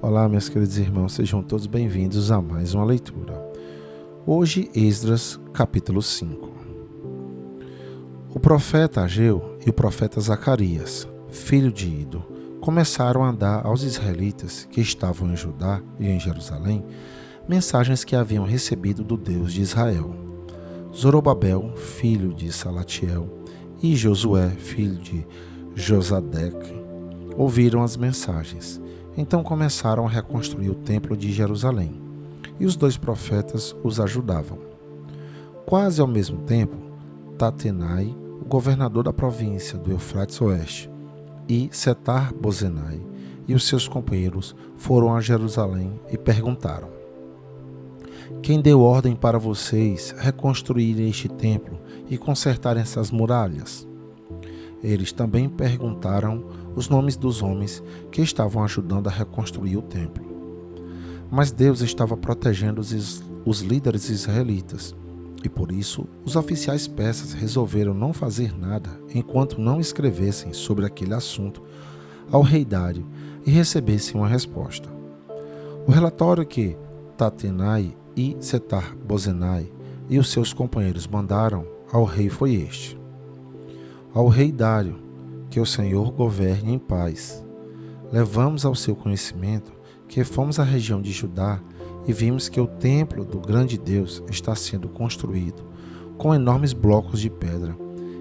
Olá, meus queridos irmãos, sejam todos bem-vindos a mais uma leitura. Hoje, Esdras, capítulo 5. O profeta Ageu e o profeta Zacarias, filho de Ido, começaram a dar aos israelitas que estavam em Judá e em Jerusalém mensagens que haviam recebido do Deus de Israel. Zorobabel, filho de Salatiel, e Josué, filho de Josadeque, ouviram as mensagens. Então começaram a reconstruir o templo de Jerusalém, e os dois profetas os ajudavam. Quase ao mesmo tempo, Tatenai, o governador da província do Eufrates Oeste, e Setar-Bozenai e os seus companheiros foram a Jerusalém e perguntaram: quem deu ordem para vocês reconstruírem este templo e consertarem essas muralhas? Eles também perguntaram os nomes dos homens que estavam ajudando a reconstruir o templo. Mas Deus estava protegendo os líderes israelitas, e por isso os oficiais persas resolveram não fazer nada enquanto não escrevessem sobre aquele assunto ao rei Dário e recebessem uma resposta. O relatório que Tatenai e Setar-Bozenai e os seus companheiros mandaram ao rei foi este: ao rei Dário, que o Senhor governe em paz. Levamos ao seu conhecimento que fomos à região de Judá e vimos que o templo do grande Deus está sendo construído com enormes blocos de pedra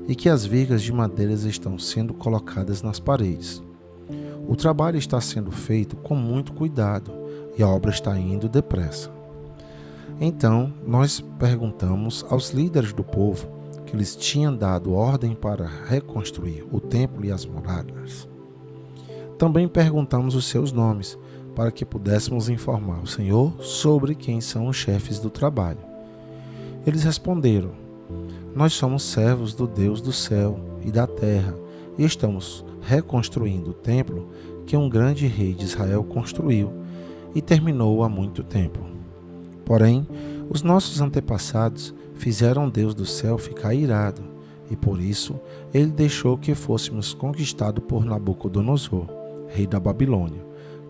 e que as vigas de madeira estão sendo colocadas nas paredes. O trabalho está sendo feito com muito cuidado e a obra está indo depressa. Então, nós perguntamos aos líderes do povo que eles tinham dado ordem para reconstruir o templo e as muralhas. Também perguntamos os seus nomes, para que pudéssemos informar o Senhor sobre quem são os chefes do trabalho. Eles responderam: nós somos servos do Deus do céu e da terra, e estamos reconstruindo o templo que um grande rei de Israel construiu e terminou há muito tempo. Porém, os nossos antepassados fizeram Deus do céu ficar irado, e por isso ele deixou que fôssemos conquistados por Nabucodonosor, rei da Babilônia,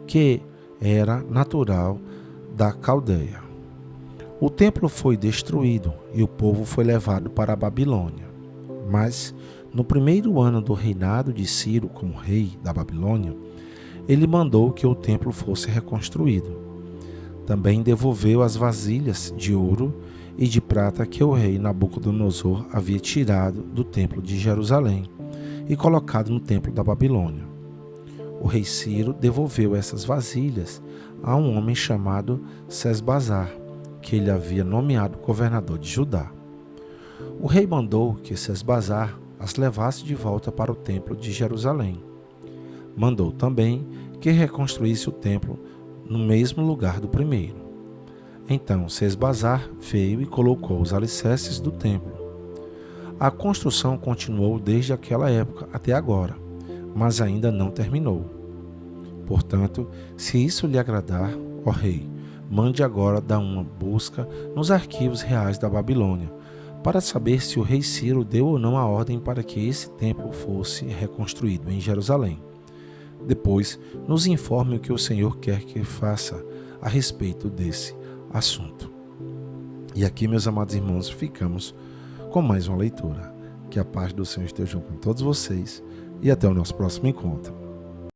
que era natural da Caldeia. O templo foi destruído e o povo foi levado para a Babilônia. Mas, no primeiro ano do reinado de Ciro como rei da Babilônia, ele mandou que o templo fosse reconstruído. Também devolveu as vasilhas de ouro e de prata que o rei Nabucodonosor havia tirado do templo de Jerusalém e colocado no templo da Babilônia. O rei Ciro devolveu essas vasilhas a um homem chamado Sesbazar, que ele havia nomeado governador de Judá. O rei mandou que Sesbazar as levasse de volta para o templo de Jerusalém. Mandou também que reconstruísse o templo no mesmo lugar do primeiro. Então Sesbazar veio e colocou os alicerces do templo. A construção continuou desde aquela época até agora, mas ainda não terminou. Portanto, se isso lhe agradar, ó rei, mande agora dar uma busca nos arquivos reais da Babilônia, para saber se o rei Ciro deu ou não a ordem para que esse templo fosse reconstruído em Jerusalém. Depois, nos informe o que o Senhor quer que faça a respeito desse assunto. E aqui, meus amados irmãos, ficamos com mais uma leitura. Que a paz do Senhor esteja com todos vocês e até o nosso próximo encontro.